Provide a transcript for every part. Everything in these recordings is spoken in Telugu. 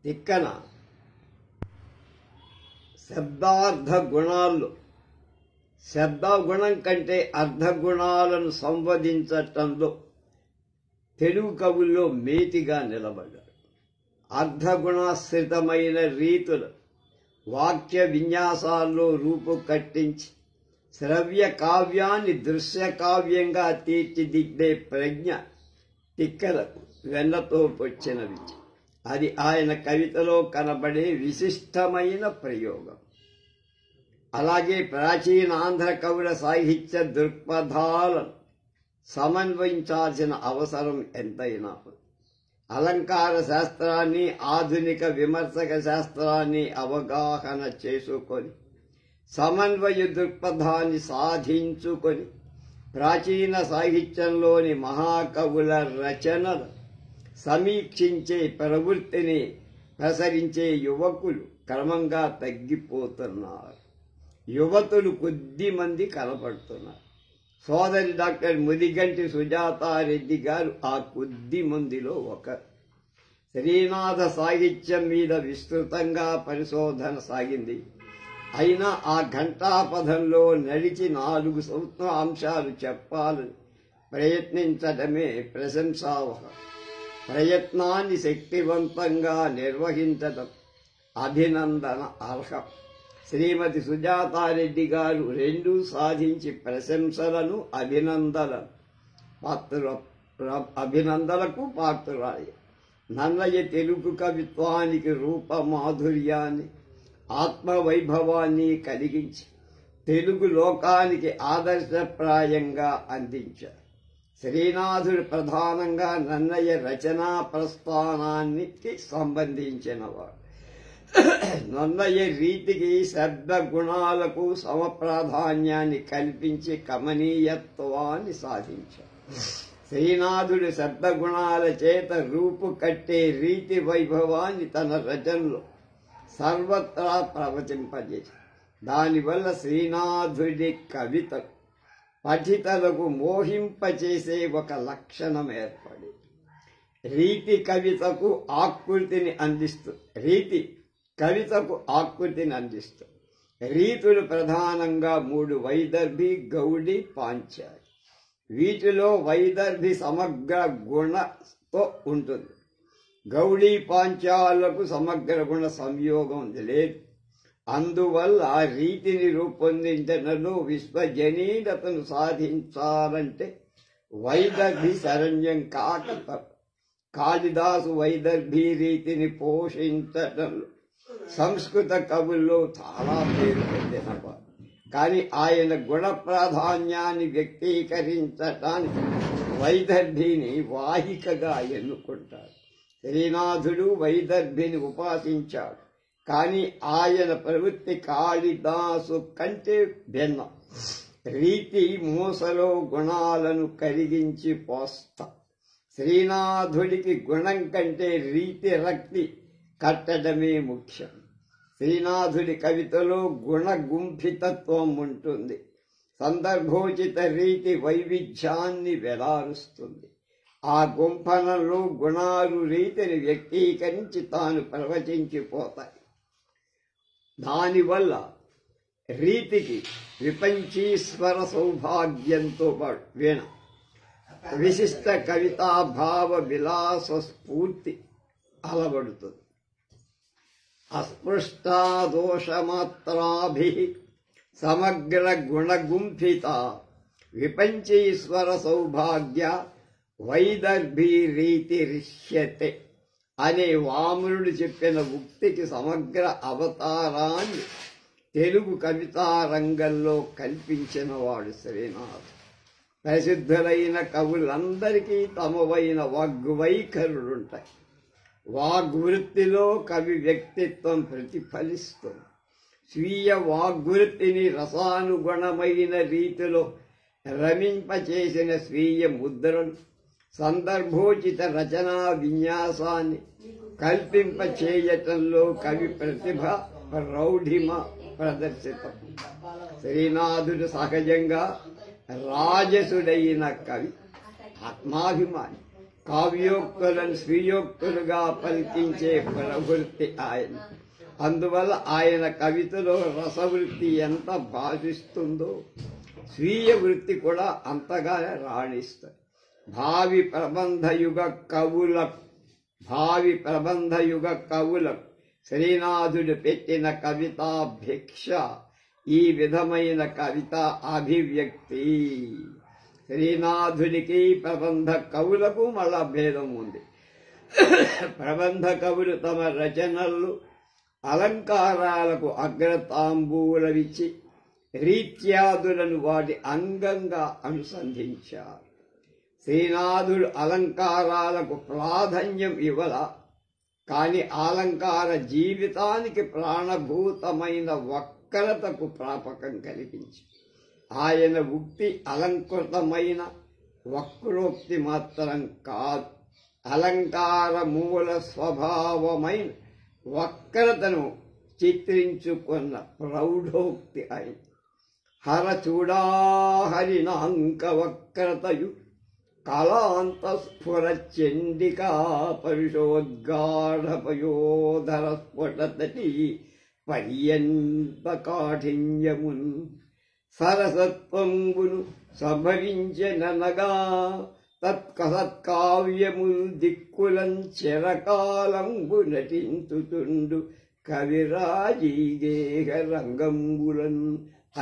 తిక్కన శబ్దార్థ గుణాల్లో శబ్దగుణం కంటే అర్ధగుణాలను సంవదించటంలో తెలుగు కవుల్లో మేటిగా నిలబడ్డాడు. అర్ధగుణాశ్రితమైన రీతులు వాక్య విన్యాసాల్లో రూపు కట్టించి శ్రవ్య కావ్యాన్ని దృశ్య కావ్యంగా తీర్చిదిద్దే ప్రజ్ఞ తిక్కలకు వెన్నతో వచ్చిన విద్య. అది ఆయన కవితలో కనబడే విశిష్టమైన ప్రయోగం. అలాగే ప్రాచీన ఆంధ్ర కవుల సాహిత్య దృక్పథాలను సమన్వయించాల్సిన అవసరం ఎంతైనా ఉంది. అలంకార శాస్త్రాన్ని ఆధునిక విమర్శక శాస్త్రాన్ని అవగాహన చేసుకొని సమన్వయ దృక్పథాన్ని సాధించుకొని ప్రాచీన సాహిత్యంలోని మహాకవుల రచనలు సమీక్షించే ప్రవృత్తిని ప్రసరించే యువకులు క్రమంగా తగ్గిపోతున్నారు. యువతులు కొద్ది మంది కనపడుతున్నారు. సోదరి డాక్టర్ ముదిగంటి సుజాతారెడ్డి గారు ఆ కొద్ది మందిలో ఒకరు. శ్రీనాథ సాహిత్యం మీద విస్తృతంగా పరిశోధన సాగింది. అయినా ఆ ఘంటాపథంలో నడిచి 4 అంశాలు చెప్పాలని ప్రయత్నించడమే ప్రశంసావహం. ప్రయత్నాన్ని శక్తివంతంగా నిర్వహించడం అభినందన అర్హం. శ్రీమతి సుజాతారెడ్డి గారు 2 సాధించి ప్రశంసలను అభినందనలకు పాత్రురాలి. నన్నయ్య తెలుగు కవిత్వానికి రూప మాధుర్యాన్ని ఆత్మవైభవాన్ని కలిగించి తెలుగు లోకానికి ఆదర్శప్రాయంగా అందించారు. శ్రీనాథుడు ప్రధానంగా నన్నయ్య రచనా ప్రస్థానానికి సంబంధించినవాడు. నన్నయ్య రీతికి శబ్ద గుణాలకు సమప్రాధాన్యాన్ని కల్పించి కమనీయత్వాన్ని సాధించారు. శ్రీనాథుడు శబ్దగుణాల చేత రూపు కట్టే రీతి వైభవాన్ని తన రచనలో సర్వత్రా ప్రవచింపజేసి దానివల్ల శ్రీనాథుడి కవిత పఠితలకు మోహింపచేసే ఒక లక్షణం ఏర్పడి రీతి కవితకు ఆకృతిని అందిస్తుంది. రీతులు ప్రధానంగా 3: వైదర్భి, గౌడి, పాంచాలి. వీటిలో వైదర్భి సమగ్ర గుణతో ఉంటుంది. గౌడీ పాంచాలకు సమగ్ర గుణ సంయోగం లేదు. అందువల్ల రీతిని రూపొందించడంలో విశ్వజనీనతను సాధించాలంటే వైదర్భి శరణ్యం కాక తప్పదు. కాళిదాసు వైదర్భి రీతిని పోషించడంలో సంస్కృత కవుల్లో చాలా పేరు పొందినవాడు. కానీ ఆయన గుణ ప్రాధాన్యాన్ని వ్యక్తీకరించటానికి వైదర్భిని వాహికగా ఎన్నుకుంటాడు. శ్రీనాథుడు వైదర్భిని ఉపాసించాడు. కానీ ఆయన ప్రవృత్తి కాళిదాసు కంటే భిన్నం. రీతి మూసలో గుణాలను కరిగించి పోస్తా. శ్రీనాథుడికి గుణం కంటే రీతి రక్తి కట్టడమే ముఖ్యం. శ్రీనాథుడి కవితలో గుణగుంభితత్వం ఉంటుంది. సందర్భోచిత రీతి వైవిధ్యాన్ని వెలారుస్తుంది. ఆ గుంఫనంలో గుణాలు రీతిని వ్యక్తీకరించి తాను ప్రవచించిపోతాయి. దానివల్ల రీతికి విపంచీశ్వర సౌభాగ్యంతో వీణ విశిష్ట కవితాభావ విలాస స్ఫూర్తి అలవడుతుంది. అస్పృష్టాదోషమాత్రాభి సమగ్ర గుణగుంఫిత విపంచీశ్వర సౌభాగ్య వైదర్భి రీతి రిష్యతే అనే వామనుడు చెప్పిన ఉక్తికి సమగ్ర అవతారాన్ని తెలుగు కవితా రంగంలో కల్పించినవాడు శ్రీనాథ్. ప్రసిద్ధులైన కవులందరికీ తమవైన వాగ్వైఖరులుంటాయి. వాగ్వృత్తిలో కవి వ్యక్తిత్వం ప్రతిఫలిస్తుంది. స్వీయ వాగ్వృత్తిని రసానుగుణమైన రీతిలో రమింపచేసిన స్వీయ ముద్రను, సందర్భోచిత రచనా విన్యాసాన్ని కల్పింపచేయటంలో కవి ప్రతిభ ప్రౌఢిమ ప్రదర్శితం. శ్రీనాథుడు సహజంగా రాజసుడైన కవి, ఆత్మాభిమాని. కావ్యోక్తులను స్వీయోక్తులుగా పలికించే ప్రవృత్తి ఆయన. అందువల్ల ఆయన కవితలో రసవృత్తి ఎంత భాషిస్తుందో స్వీయ వృత్తి కూడా అంతగా రాణిస్తుంది. భావి ప్రబంధయుగ కవులకు శ్రీనాథుడు పెట్టిన కవితా భిక్ష ఈ విధమైన కవిత అభివ్యక్తి. శ్రీనాథునికి ప్రబంధ కవులకు మళ్ళా భేదం ఉంది. ప్రబంధ కవులు తమ రచనలు అలంకారాలకు అగ్రతాంబూలమిచ్చి రీత్యాదులను వాటి అంగంగా అనుసంధించారు. శ్రీనాథుడు అలంకారాలకు ప్రాధాన్యం ఇవ్వల, కాని అలంకార జీవితానికి ప్రాణభూతమైన వక్రతకు ప్రాపకం కలిగించి ఆయన ఉక్తి అలంకృతమైన వక్రోక్తి మాత్రం కాదు, అలంకార మూల స్వభావమైన వక్రతను చిత్రించుకున్న ప్రౌఢోక్తి అయింది. హరచూడాహరినాంక వక్రతయు కళాంతస్ఫుర చండికా పరుషోద్గాఢపయోధర స్ఫుటతటి పర్యంత కాఠిన్యమున్ సరసత్వంబును సంభవించెననగా తత్కావ్యముల్ దిక్కులం చిరకాలంబు నటించుతుండు కవిరాజీగేహ రంగంబులన్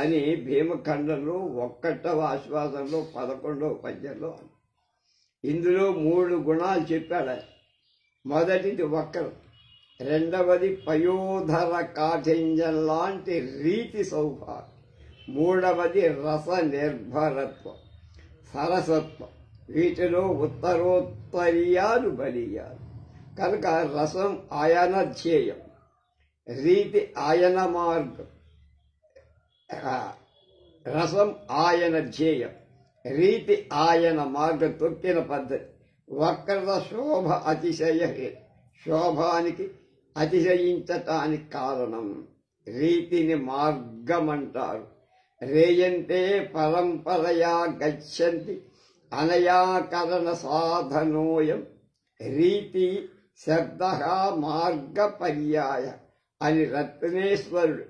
అనే భీమఖండంలో 1వ ఆశ్వాసంలో 11వ పద్యంలో. ఇందులో 3 గుణాలు చెప్పాడు. మొదటిది వక్రం, రెండవది పయోధర కాఠిన్యం లాంటి రీతి సౌభాగ్యం, మూడవది రస నిర్భరత్వం, సరసత్వం. వీటిలో ఉత్తరోత్తరీయాలు బలీయాలు కనుక రసం ఆయన ధ్యేయం, రీతి ఆయన మార్గం. రసం ఆయన ధ్యేయం, రీతి ఆయన మార్గం, తొక్కిన పద్ధతి. వక్రత శోభ అతిశయ, శోభానికి అతిశయించటానికి కారణం. రీతిని మార్గమంటారు. రేయంతే పరంపరయా గచ్చంతి అనయాకరణ సాధనోయం రీతి శబ్ద మార్గ పర్యాయ అని రత్నేశ్వరుడు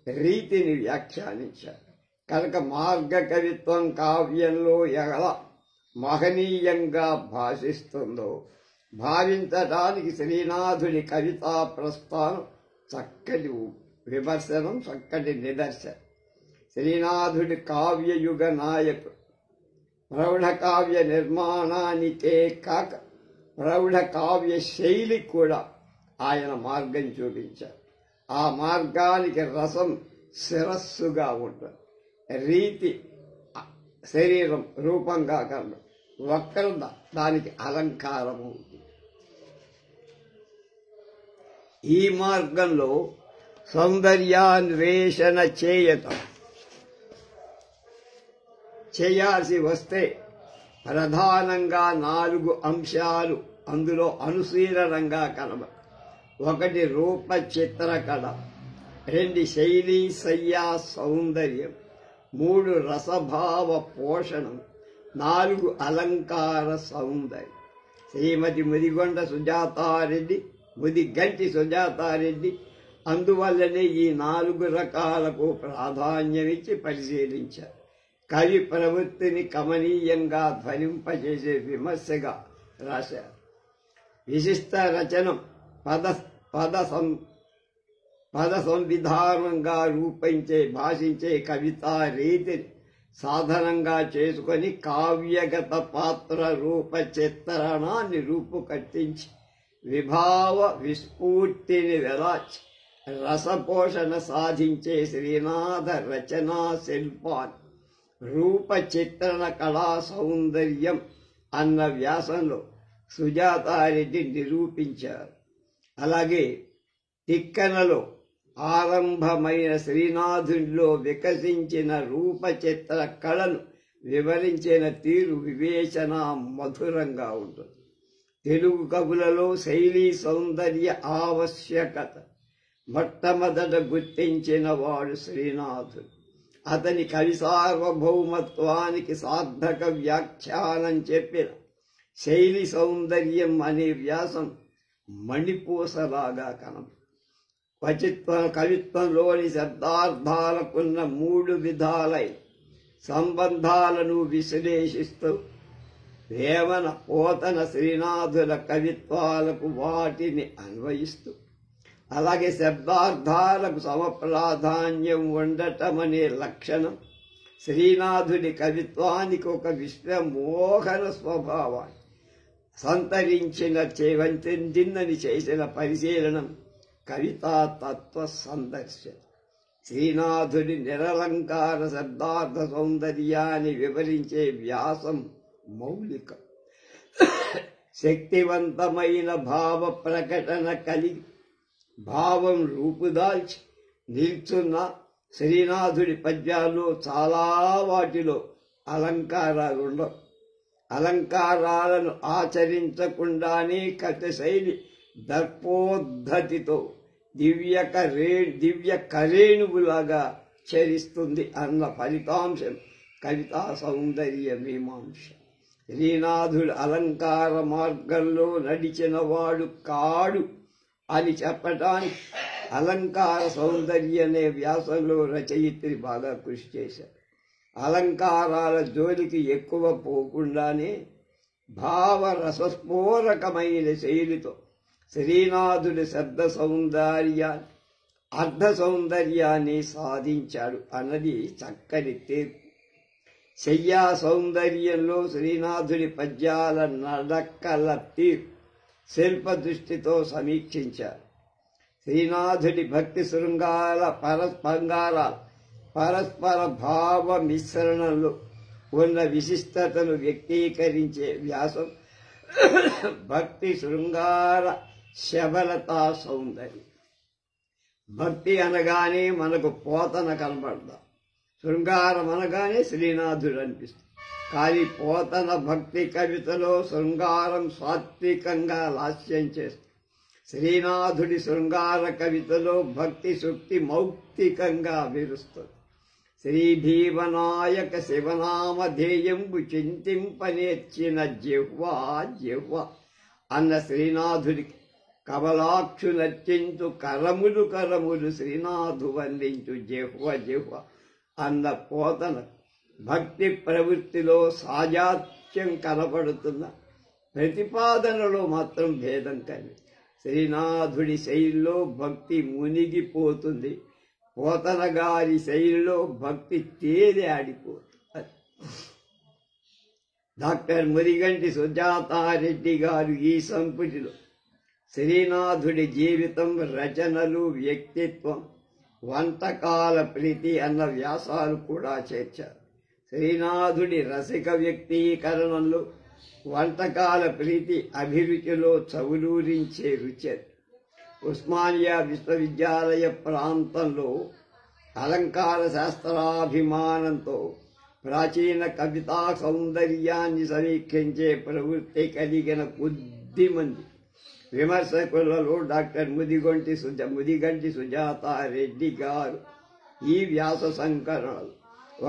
రీతిని వ్యాఖ్యానించారు. కనుక మార్గ కవిత్వం కావ్యంలో ఎలా మహనీయంగా భాషిస్తుందో భావించడానికి శ్రీనాథుని కవితా ప్రస్థానం చక్కటి విమర్శనం, చక్కటి నిదర్శనం. శ్రీనాథుడి కావ్యయుగ నాయకుడు. ప్రౌఢ కావ్య నిర్మాణానికే కాక ప్రౌఢ కావ్య శైలి కూడా ఆయన మార్గం చూపించారు. ఆ మార్గానికి రసం శిరస్సుగా ఉంటుంది, రీతి శరీరం రూపంగా కలదు, వక్రత దానికి అలంకారము. ఈ మార్గంలో సౌందర్యాన్వేషణ చేయాల్సి వస్తే ప్రధానంగా 4 అంశాలు అందులో అనుశీలనంగా కనబడు. 1 రూప చిత్రకళ, 2 శైలీ సయ్యా సౌందర్యం, 3 రసభావ పోషణం, 4 అలంకార సౌందర్యం. శ్రీమతి ముదిగంటి సుజాతారెడ్డి అందువల్లనే ఈ 4 రకాలకు ప్రాధాన్యమిచ్చి పరిశీలించారు. కవి ప్రవృత్తిని కమనీయంగా ధ్వనింపజేసే విమర్శగా రాశారు. విశిష్ట రచనం పద సంవిధానంగా భాషించే కవితా రీతిని సాధనంగా చేసుకొని కావ్యగత పాత్ర రూప చిత్రణాన్ని రూపుకట్టించి విభావ విస్ఫూర్తిని వెలాచి రసపోషణ సాధించే శ్రీనాథ రచనా శిల్పాన్ని రూప చిత్రణ కళా సౌందర్యం అన్న వ్యాసంలో సుజాతారెడ్డి నిరూపించారు. అలాగే తిక్కనలో ఆరంభమైన శ్రీనాథునిలో వికసించిన రూపచిత్ర కళను వివరించిన తీరు వివేచన మధురంగా ఉంటుంది. తెలుగు కవులలో శైలీ సౌందర్య ఆవశ్యకత మొట్టమొదట గుర్తించిన వాడు శ్రీనాథుడు. అతని కవి సార్వభౌమత్వానికి సార్థక వ్యాఖ్యానం చెప్పిన శైలి సౌందర్యం అనే వ్యాసం మణిపూసలాగా కవిత్వంలోని శబ్దార్థాలకున్న 3 విధాలై సంబంధాలను విశ్లేషిస్తూ వేమన పోతన శ్రీనాథుల కవిత్వాలకు వాటిని అన్వయిస్తూ అలాగే శబ్దార్థాలకు సమప్రాధాన్యం ఉండటమనే లక్షణం శ్రీనాథుడి కవిత్వానికి ఒక విశ్వమోహన స్వభావాన్ని చెందిందని చేసిన పరిశీలనం కవితా తత్వ సందర్శన. శ్రీనాథుడి నిరలంకార శబ్దార్థ సౌందర్యాన్ని వివరించే వ్యాసం మౌలికం. శక్తివంతమైన భావ ప్రకటన కలిగి భావం రూపుదాల్చి నిల్చున్న శ్రీనాథుడి పద్యాల్లో చాలా వాటిలో అలంకారాలుండవు. అలంకారాలను ఆచరించకుండానే కథశైలి దర్పోద్ధతితో దివ్య కరేణువులాగా చరిస్తుంది అన్న ఫలితాంశం కవితా సౌందర్య మీమాంస. శ్రీనాథుడు అలంకార మార్గంలో నడిచిన వాడు కాడు అని చెప్పటానికి అలంకార సౌందర్య అనే వ్యాసంలో రచయిత్రి బాగా కృషి చేశారు. అలంకారాల జోలికి ఎక్కువ పోకుండానే భావరసస్ఫోరకమైన శైలితో శ్రీనాథుడి శబ్ద సౌందర్యాన్ని అర్ధ సౌందర్యాన్ని సాధించాడు అన్నది చక్కని తీర్పు. శయ్యా సౌందర్యంలో శ్రీనాథుడి పద్యాల నడకల తీర్పు శిల్ప దృష్టితో సమీక్షించారు. శ్రీనాథుడి భక్తి శృంగాల పరస్పర భావ మిశ్రణంలో ఉన్న విశిష్టతను వ్యక్తీకరించే వ్యాసం భక్తి శృంగార శబలతా సౌందర్యం. భక్తి అనగానే మనకు పోతన కనబడదా, శృంగారం అనగానే శ్రీనాథుడు అనిపిస్తుంది. కానీ పోతన భక్తి కవితలో శృంగారం సాత్వికంగా లాస్యం చేస్తుంది. శ్రీనాథుడి శృంగార కవితలో భక్తి శుక్తి మౌక్తికంగా విరుస్తుంది. శ్రీ భీమనాయక శివనామధేయంబు చింతింపనేర్చిన జిహ్వ అన్న శ్రీనాథుడికి కమలాక్షు నర్చించు కరములు శ్రీనాథు వందించు జిహ్వ అన్న పోతన భక్తి ప్రవృత్తిలో సాజాత్యం కనపడుతున్న ప్రతిపాదనలో మాత్రం భేదం కలిగి శ్రీనాథుడి శైలిలో భక్తి మునిగిపోతుంది, పోతన గారి శైలిలో భక్తి తేలి ఆడిపోతుంది. డాక్టర్ మురిగంటి సుజాతారెడ్డి గారు ఈ సంపుటిలో శ్రీనాథుడి జీవితం, రచనలు, వ్యక్తిత్వం, వంటకాల ప్రీతి అన్న వ్యాసాలు కూడా చేర్చారు. శ్రీనాథుడి రసిక వ్యక్తీకరణలో వంటకాల ప్రీతి అభిరుచిలో చవులూరించే రుచి. ఉస్మానియా విశ్వవిద్యాలయ ప్రాంతంలో అలంకార శాస్త్రాభిమానంతో ప్రాచీన కవితా సౌందర్యాన్ని సమీక్షించే ప్రవృత్తి కలిగిన కొద్దిమంది విమర్శకులలో డాక్టర్ ముదిగంటి సుజాతారెడ్డి గారు ఈ వ్యాస సంకలనాలు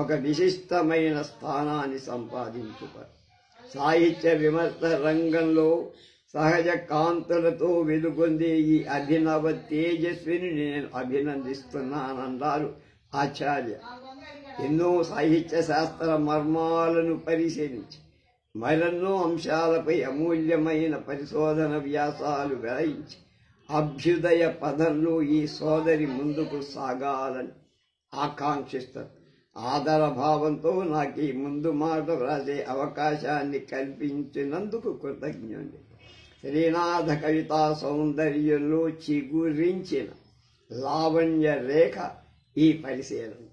ఒక విశిష్టమైన స్థానాన్ని సంపాదించుతారు. సాహిత్య విమర్శ రంగంలో సహజ కాంతులతో వెలుగొందే ఈ అభినవ తేజస్విని నేను అభినందిస్తున్నానన్నారు ఆచార్య. ఎన్నో సాహిత్య శాస్త్ర మర్మాలను పరిశీలించి మరెన్నో అంశాలపై అమూల్యమైన పరిశోధన వ్యాసాలు వెలయించి అభ్యుదయ పదంలో ఈ సోదరి ముందుకు సాగాలని ఆకాంక్షిస్తారు. ఆదర భావంతో నాకు ఈ ముందు మాట వ్రాసే అవకాశాన్ని కల్పించినందుకు కృతజ్ఞుడి. శ్రీనాథ కవితా సౌందర్యంలో చిగురించిన లావణ్య రేఖ ఈ పరిశీలన.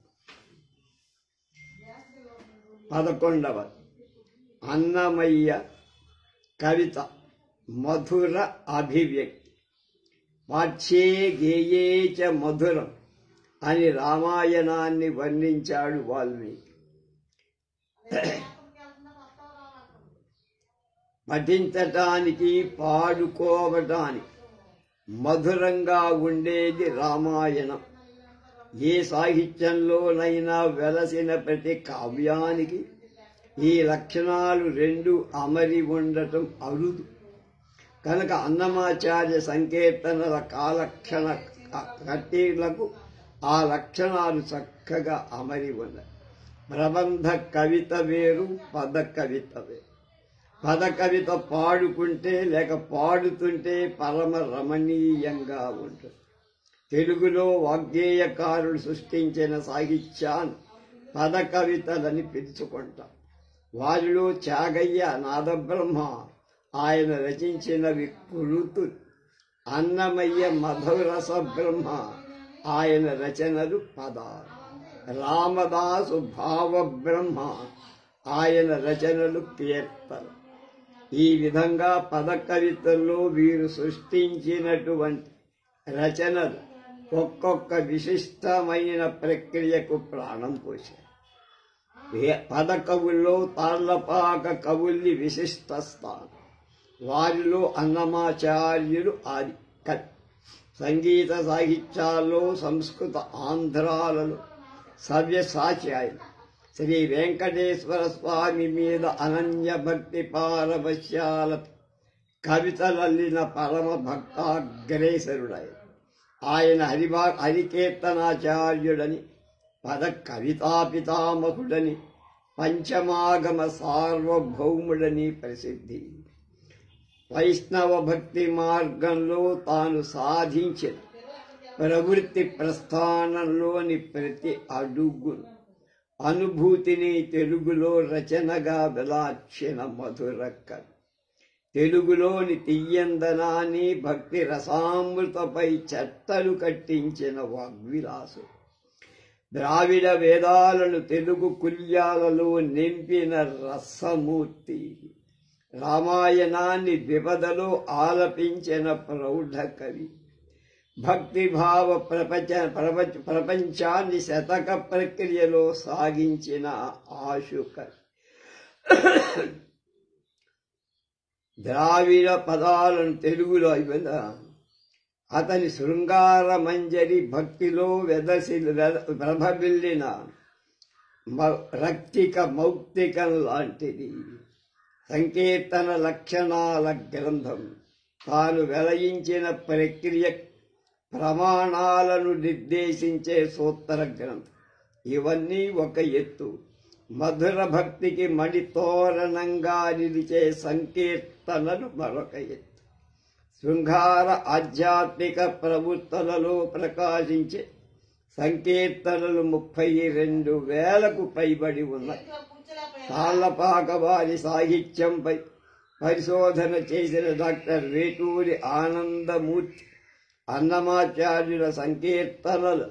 11వ అన్నమయ్య కవిత మధుర అభివ్యక్తి. పాఠ్యే గేయే చ మధురం అని రామాయణాన్ని వర్ణించాడు వాల్మీకి. పఠించటానికి, పాడుకోవటానికి మధురంగా ఉండేది రామాయణం. ఏ సాహిత్యంలోనైనా వెలసిన ప్రతి కావ్యానికి ఈ లక్షణాలు రెండు అమరి ఉండటం అరుదు. కనుక అన్నమాచార్య సంకీర్తనల కాలక్షణ కట్టీలకు ఆ లక్షణాలు చక్కగా అమరి ఉన్నాయి. ప్రబంధ కవిత వేరు, పద కవిత వేరు. పద కవిత పాడుకుంటే లేక పాడుతుంటే పరమ రమణీయంగా ఉంటుంది. తెలుగులో వాగ్గేయకారుడు సృష్టించిన సాహిత్యాన్ని పద కవితలని పిలుచుకుంటాం. వారిలో త్యాగయ్య నాదబ్రహ్మ ఆయన రచించినవి కృతులు, అన్నమయ్య మధురస బ్రహ్మ ఆయన రచనలు పదాలు, రామదాసు భావ బ్రహ్మ ఆయన రచనలు కీర్తన. ఈ విధంగా పద కవితల్లో వీరు సృష్టించినటువంటి రచనలు ఒక్కొక్క విశిష్టమైన ప్రక్రియకు ప్రాణం పోశారు. పద కవుల్లో తాళ్లపాక కవుల్ని విశిష్ట స్థానం. వారిలో అన్నమాచార్యులు ఆది కవి. సంగీత సాహిత్యాల్లో సంస్కృత ఆంధ్రాలలో సవ్యసాచి ఆయన. శ్రీ వెంకటేశ్వర స్వామి మీద అనన్య భక్తి పారవశ్యాల కవితలల్లిన పరమ భక్తాగ్రేసరుడాయ. ఆయన హరికీర్తనాచార్యుడని, పద కవితాపితామహుడని, పంచమాగమ సార్వభౌముడని ప్రసిద్ధి. వైష్ణవ భక్తి మార్గంలో తాను సాధించిన ప్రవృత్తి ప్రస్థానంలోని ప్రతి అడుగును అనుభూతిని తెలుగులో రచనగా వెలార్చిన మధుర కవి. తెలుగులోని తీయందనాన్ని భక్తి రసామృతపై చెత్తలు కట్టించిన వాగ్విలాసు. ద్రావిడ వేదాలను తెలుగు కుల్యాలలో నింపిన రసమూర్తి. రామాయణాన్ని విపదలో ఆలపించిన ప్రౌఢ కవి. భక్తిభావ ప్రపంచాన్ని శతక ప్రక్రియలో సాగించిన ఆశు కవి. ద్రావిడ పదాలను తెలుగులో అతని శృంగార మంజరి భక్తిలో ప్రభబిల్లిన రక్తిక మౌక్తికం లాంటిది. సంకీర్తన లక్షణాల గ్రంథం. తాను వెలయించిన ప్రక్రియ ప్రమాణాలను నిర్దేశించే సూత్ర గ్రంథం. ఇవన్నీ ఒక ఎత్తు. మధుర భక్తికి మణితోరణంగా నిలిచే సంకీర్తనలు మరొక ఎత్తు. శృంగార ఆధ్యాత్మిక ప్రవృత్తలలో ప్రకాశించే సంకీర్తనలు 32,000కు పైబడి ఉన్నాయి. తాళ్లపాక వారి సాహిత్యంపై పరిశోధన చేసిన డాక్టర్ వేటూరి ఆనందమూర్తి అన్నమాచార్యుల సంకీర్తనలు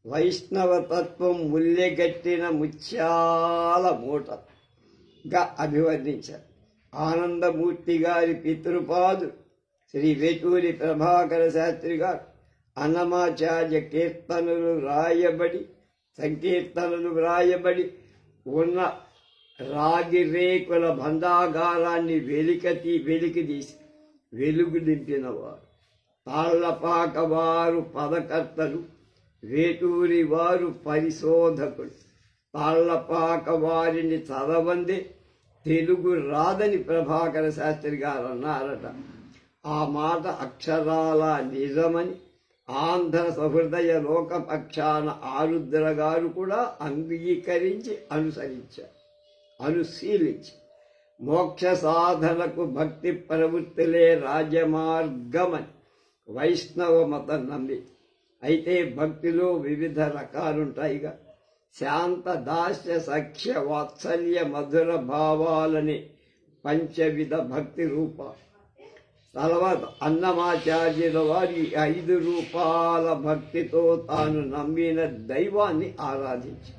వైష్ణవ తత్వం ముల్లెగట్టిన ముత్యాల మూటగా అభివర్ణించారు. ఆనందమూర్తి గారి పితృపాదు శ్రీ వేటూరి ప్రభాకర శాస్త్రి గారు అన్నమాచార్య సంకీర్తనలు వ్రాయబడి ఉన్న రాగి రేకుల బంధాగారాన్ని వెలికితీసి వెలుగు దింపినవారు. తాళ్లపాక వారు పదకర్తలు, వేటూరి వారు పరిశోధకులు. తాళ్లపాక వారిని చదవందే తెలుగు రాదని ప్రభాకర శాస్త్రి గారు అన్నారట. ఆ మాట అక్షరాల నిజమని ఆంధ్ర సహృదయ లోకపక్షాన ఆరుద్ర గారు కూడా అంగీకరించి అనుశీలించి మోక్ష సాధనకు భక్తి ప్రవృత్తులే రాజమార్గమని వైష్ణవ మతం నమ్మి. అయితే భక్తిలో వివిధ రకాలుంటాయిగా. శాంత దాస్య సఖ్య వాత్సల్య మధుర భావాలని పంచవిధ భక్తి రూపాలు. తర్వాత అన్నమాచార్యుల వారి 5 రూపాల భక్తితో తాను నమ్మిన దైవాన్ని ఆరాధించి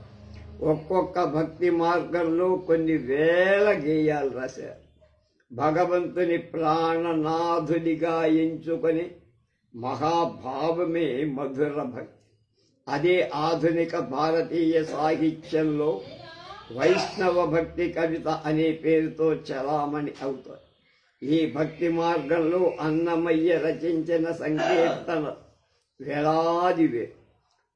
ఒక్కొక్క భక్తి మార్గంలో కొన్ని వేల గేయాలు రాశారు. భగవంతుని ప్రాణనాథుడిగా ఎంచుకొని మహాభావమే మధుర భక్తి. అదే ఆధునిక భారతీయ సాహిత్యంలో వైష్ణవ భక్తి కవిత అనే పేరుతో చలామణి అవుతాయి. ఈ భక్తి మార్గంలో అన్నమయ్య రచించిన సంకీర్తన వేలాదివే.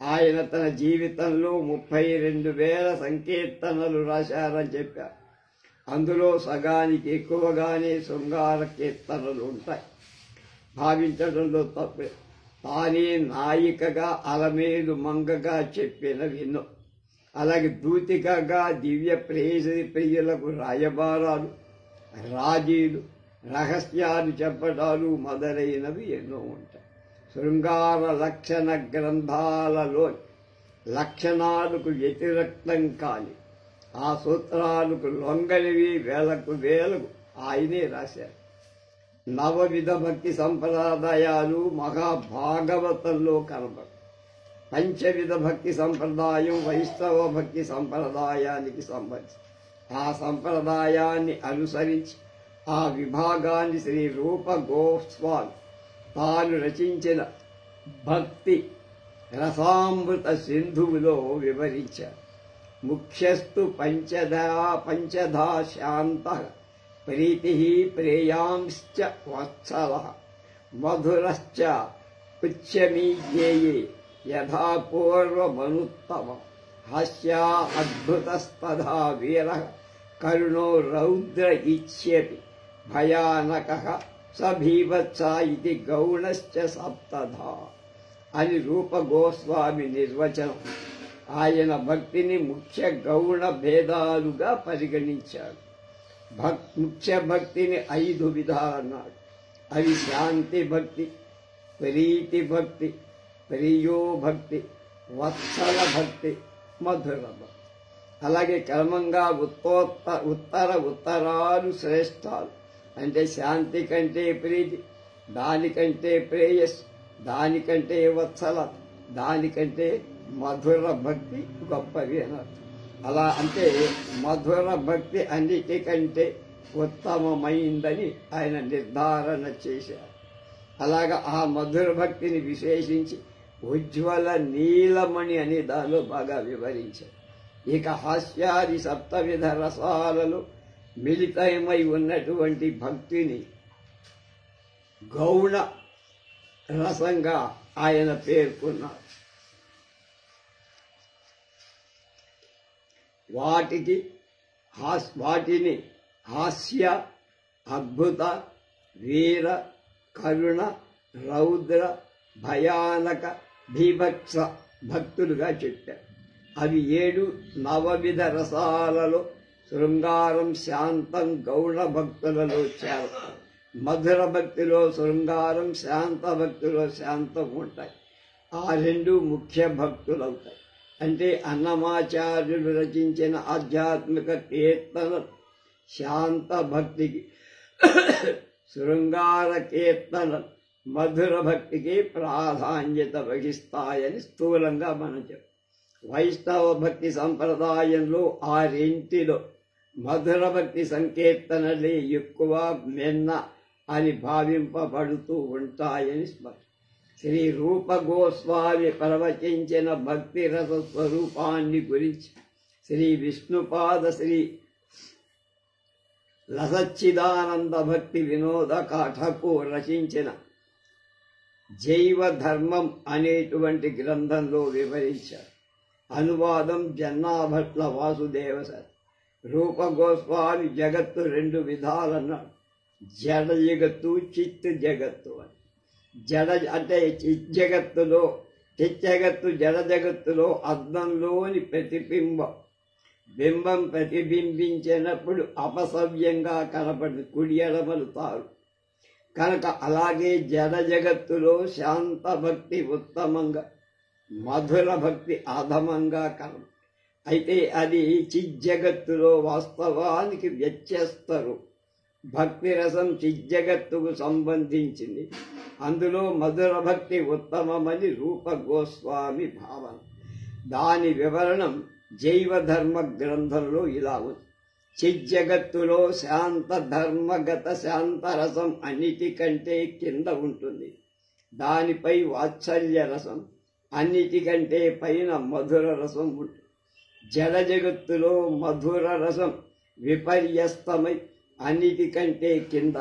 ఆయన తన జీవితంలో 32,000 సంకీర్తనలు రాశారని చెప్పారు. అందులో సగానికి ఎక్కువగానే శృంగార కీర్తనలు ఉంటాయి. భావించడంలో తప్పే. తానే నాయికగా అలమేలు మంగగా చెప్పిన విన్నో. అలాగే దూతికగా దివ్య ప్రియులకు రాయబారాలు, రాజీలు, రహస్యాలు చెప్పడాలు మొదలైనవి ఎన్నో ఉంటాయి. శృంగార లక్షణ గ్రంథాలలో లక్షణాలకు వ్యతిరేక్తం కాని, ఆ సూత్రాలకు లొంగనివి వేలకు వేలకు ఆయనే రాశారు. నవవిధ భక్తి సంప్రదాయాలు మహాభాగవతంలో కనబడు. పంచవిధ భక్తి సంప్రదాయం వైష్ణవ భక్తి సంప్రదాయానికి సంబంధించి. ఆ సంప్రదాయాన్ని అనుసరించి ఆ విభాగాన్ని శ్రీ రూప గోస్వామి తాను రచించిన భక్తి రసామృత సింధువులో వివరించారు. ముఖ్యస్తు పంచధా శాంత ప్రీతి ప్రేయాంశ్చ వత్సల మధురశ్చ పుచ్చమీజ్ఞేయే యథా పూర్వమనుత్తమ హాస్యా అద్భుతస్తథా వీర కరుణో రౌద్ర ఇచ్యపి భయానక సభీవత్స ఇది గౌణశ్చ సప్తధా అని రూప గోస్వామి నిర్వచనం. ఆయన భక్తిని ముఖ్య గౌణ భేదాలుగా పరిగణించాడు. ముఖ్య భక్తిని 5 విధాలన్నాడు. అవి శాంతి భక్తి, ప్రీతి భక్తి, ప్రియో భక్తి, వత్సల భక్తి, మధుర భక్తి. అలాగే క్రమంగా ఉత్తరాలు శ్రేష్టాలు. అంటే శాంతి కంటే ప్రీతి, దానికంటే ప్రేయస్, దానికంటే వత్సల, దానికంటే మధుర భక్తి గొప్పవి అన్నారు. అలా అంటే మధుర భక్తి అన్నిటికంటే ఉత్తమమైందని ఆయన నిర్ధారణ చేశారు. అలాగా ఆ మధుర భక్తిని విశేషించి ఉజ్వల నీలమణి అనే దానిలో బాగా వివరించారు. ఇక హాస్యాది సప్తవిధ రసాలలో మిళితమై ఉన్నటువంటి భక్తిని గౌణ రసంగా ఆయన పేర్కొన్నారు. వాటిని హాస్య, అద్భుత, వీర, కరుణ, రౌద్ర, భయానక, భీభత్స భక్తులుగా చెప్పారు. అవి 7 నవవిధ రసాలలో శృంగారం, శాంతం, గౌణ భక్తులలో చేరతారు. మధుర భక్తిలో శృంగారం, శాంత భక్తిలో శాంతం ఉంటాయి. ఆ 2 ముఖ్య భక్తులవుతాయి. అంటే అన్నమాచార్యులు రచించిన ఆధ్యాత్మిక కీర్తన శాంత భక్తికి, శృంగార కీర్తన మధుర భక్తికి ప్రాధాన్యత వహిస్తాయని స్థూలంగా మనం చెప్పాం. వైష్ణవ భక్తి సంప్రదాయంలో ఆ 2లో మధుర భక్తి సంకీర్తనలే ఎక్కువ మెన్న అని భావింపబడుతూ ఉంటాయని స్పష్టం. శ్రీ రూప గోస్వామి ప్రవచించిన భక్తి రస స్వరూపాన్ని గురించి శ్రీ విష్ణుపాద శ్రీ లసచ్చిదానంద భక్తి వినోద ఠాకూర్ రచించిన జైవ ధర్మం అనేటువంటి గ్రంథంలో వివరించారు. అనువాదం జన్నాభట్ల వాసుదేవ సార్. రూప గోస్వామి జగత్తు 2 విధాలన్నాడు. జడ జగత్తు, చిత్ జగత్తు అని. జడ అంటే చిజ్జగత్తులో, చిజ్జగత్తు జడ జగత్తులో అద్దంలోని బింబం ప్రతిబింబించినప్పుడు అపసవ్యంగా కనపడి కుడి ఎడమలు తారు కనుక, అలాగే జడ జగత్తులో శాంత భక్తి ఉత్తమంగా, మధుర భక్తి అధమంగా కనపడు. అయితే అది చిజ్జగత్తులో వాస్తవానికి వ్యత్యస్తరు. భక్తి రసం చిజ్జగత్తుకు సంబంధించింది. అందులో మధుర భక్తి ఉత్తమమని రూప గోస్వామి భావన. దాని వివరణం జైవ ధర్మ గ్రంథంలో ఇలా ఉంది. చిజ్జగత్తులో శాంత ధర్మగత శాంతరసం అన్నిటికంటే కింద ఉంటుంది. దానిపై వాత్సల్య రసం, అన్నిటికంటే పైన మధుర రసం ఉంటుంది. జడ జగత్తులో మధుర రసం విపర్యస్తమై అన్నిటికంటే కింద,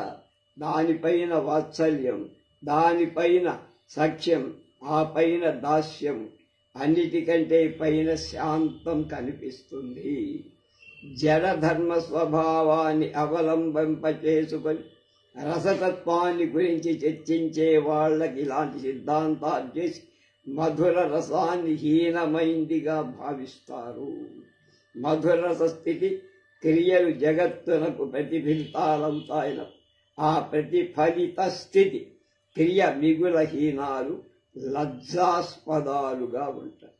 దానిపైన వాత్సల్యం, దానిపైన సఖ్యం, ఆ పైన దాస్యం, అన్నిటికంటే పైన శాంతం కనిపిస్తుంది. జడధర్మ స్వభావాన్ని అవలంబింపచేసుకొని రసతత్వాన్ని గురించి చర్చించే వాళ్ళకి ఇలాంటి సిద్ధాంతాలు చేసి మధుర రసాన్ని హీనమైందిగా భావిస్తారు. మధుర రస స్థితి క్రియలు జగత్తునకు ప్రతిఫలితాలవుతాయన ఆ ప్రతిఫలిత స్థితి క్రియ మిగుల హీనాలు లజ్జాస్పదాలుగా ఉంటాయి.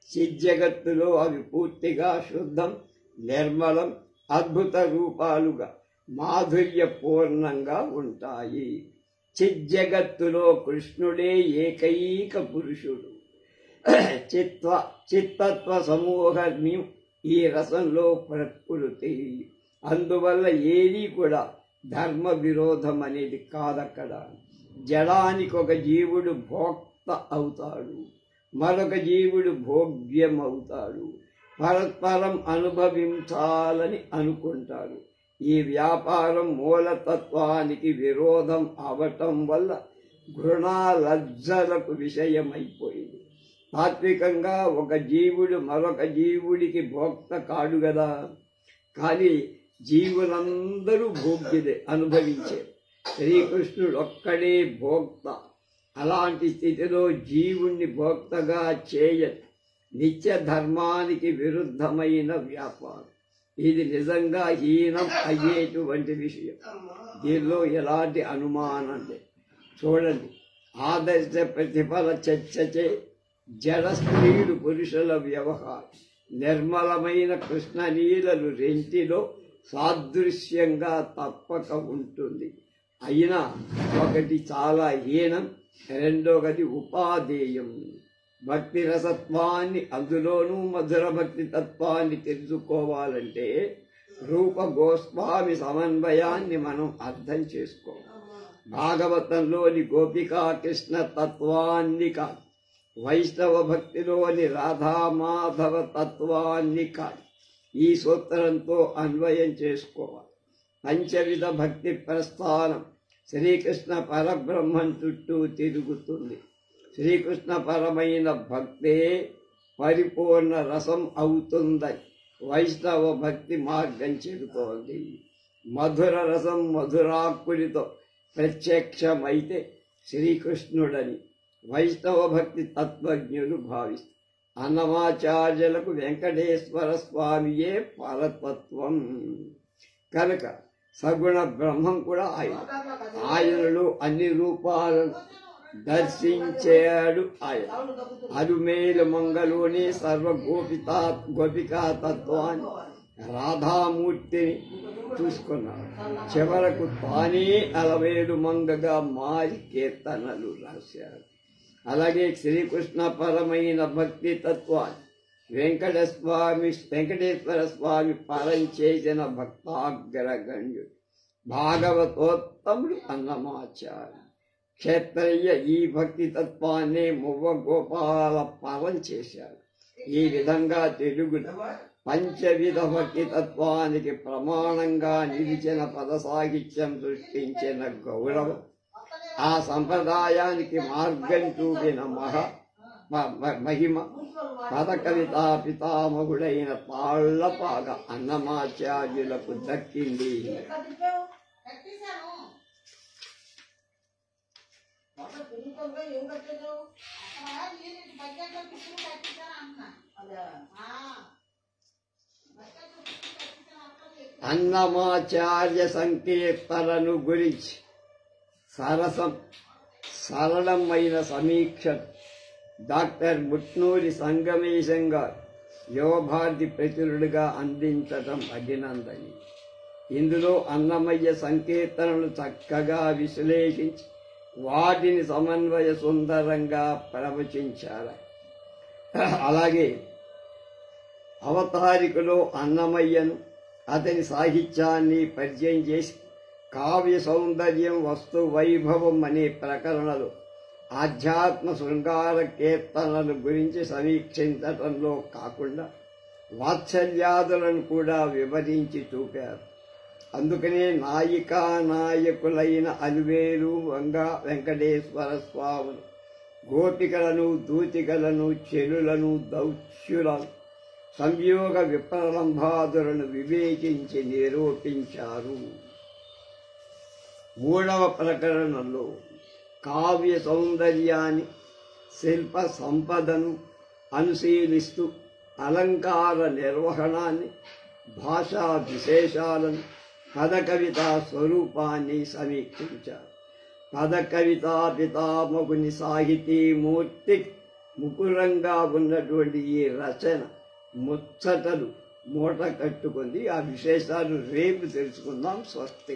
చిజ్జగత్తులో అవి పూర్తిగా శుద్ధం, నిర్మలం, అద్భుత రూపాలుగా మాధుర్యపూర్ణంగా ఉంటాయి. చిజ్జగత్తులో కృష్ణుడే ఏకైక పురుషుడు. చిత్తత్వ సమూహర్ణ్యం ఈ రసంలో ప్రకృతి. అందువల్ల ఏది కూడా ధర్మ విరోధం అనేది కాదక్కడ. జడానికి ఒక జీవుడు భోక్త అవుతాడు, మరొక జీవుడు భోగ్యం అవుతాడు, పరస్పరం అనుభవించాలని అనుకుంటాడు. ఈ వ్యాపారం మూలతత్వానికి విరోధం అవటం వల్ల ఘృణాలజ్జలకు విషయమైపోయింది. తాత్వికంగా ఒక జీవుడు మరొక జీవుడికి భోక్త కాడు కదా, కానీ జీవులందరూ భోగ్యులే, అనుభవించే. శ్రీకృష్ణుడు ఒక్కడే భోక్త. అలాంటి స్థితిలో జీవుణ్ణి భోక్తగా చేయదు నిత్య ధర్మానికి విరుద్ధమైన వ్యాపారం. ఇది నిజంగా హీనం అయ్యేటువంటి విషయం. దీనిలో ఎలాంటి అనుమానం లేదు. చూడండి, ఆదర్శ ప్రతిఫల చర్చచే జడ స్త్రీలు పురుషుల వ్యవహారం నిర్మలమైన కృష్ణలీలలు రెంటిలో సాదృశ్యంగా తప్పక ఉంటుంది. అయినా ఒకటి చాలా హీనం, రెండోది ఉపాధేయం. భక్తి రసత్వాన్ని, అందులోనూ మధుర భక్తి తత్వాన్ని తెలుసుకోవాలంటే రూప గోస్వామి సమన్వయాన్ని మనం అర్థం చేసుకోవాలి. భాగవతంలోని గోపికా కృష్ణ తత్వాన్ని కాదు, వైష్ణవ భక్తిలోని రాధామాధవ తత్వాన్ని కాదు, ఈ సూత్రంతో అన్వయం చేసుకోవాలి. పంచవిధ భక్తి ప్రస్థానం శ్రీకృష్ణ పరబ్రహ్మం చుట్టూ తిరుగుతుంది. శ్రీకృష్ణ పరమైన భక్తే పరిపూర్ణ రసం అవుతుందని వైష్ణవ భక్తి మార్గం చెబుతోంది. మధుర రసం మధురాకులితో ప్రత్యక్షమైతే శ్రీకృష్ణుడని వైష్ణవ భక్తి తత్వజ్ఞులు భావిస్తారు. అన్నమాచార్యులకు వెంకటేశ్వర స్వామియే పరతత్వం కనుక సగుణ బ్రహ్మం కూడా ఆయనలో అన్ని రూపాలను దర్శించాడు. ఆయన అరుమేలు మంగళూని సర్వ గోపికా తత్వాన్ని రాధామూర్తిని చూసుకున్నాడు. చివరకు తానే అలవేలు మంగగా మారి కీర్తనలు రాశాడు. అలాగే శ్రీకృష్ణ పరమైన భక్తి తత్వాన్ని వెంకటేశ్వర స్వామి పరం చేసిన భక్తాగ్రగణ్యుడు భాగవతోత్తముడు అన్నమాచార్య. క్షేత్రయ్య ఈ భక్తి తత్వాన్ని మువ్వ గోపాల పరం చేశాడు. ఈ విధంగా తెలుగులో పంచవిధ భక్తి తత్వానికి ప్రమాణంగా నిలిచిన పద సాహిత్యం సృష్టించిన గౌరవం, ఆ సంప్రదాయానికి మార్గం చూపిన మహిమ పద కవితా పితామహుడైన తాళ్లపాగ అన్నమాచార్యులకు దక్కింది. అన్నమాచార్య సంకీర్తనను గురించి సరళమైన సమీక్ష డాక్టర్ ముట్నూరి సంగమేశం గారు యువభారతి ప్రచురుడుగా అందించటం అభినందనీయం. ఇందులో అన్నమయ్య సంకీర్తనలు చక్కగా విశ్లేషించి వాటిని సమన్వయ సుందరంగా ప్రవచించారు. అలాగే అవతారికలో అన్నమయ్యను, అతని సాహిత్యాన్ని పరిచయం చేసి కావ్య సౌందర్యం, వస్తు వైభవం అనే ప్రకరణలు ఆధ్యాత్మ శృంగార కీర్తనల గురించి సమీక్షించటంలో కాకుండా వాత్సల్యాదులను కూడా వివరించి చూపారు. అందుకనే నాయికా నాయకులైన అలివేలు వెంకటేశ్వర స్వాములు గోపికలను, దూతికలను, చెరులను, దౌత్యులను సంయోగ విప్రలంబాదులను వివేచించి నిరూపించారు. 3వ ప్రకరణంలో కావ్య సౌందర్యాన్ని, శిల్ప సంపదను అనుశీలిస్తూ అలంకార నిర్వహణాన్ని, భాషా విశేషాలను, పదకవితా స్వరూపాన్ని సమీక్షించారు. పదకవితా పితామహుని సాహితీమూర్తి ముకురంగా ఉన్నటువంటి ఈ రచన ముచ్చటలు మూట కట్టుకుంది. ఆ విశేషాలు రేపు తెలుసుకుందాం. స్వస్తి.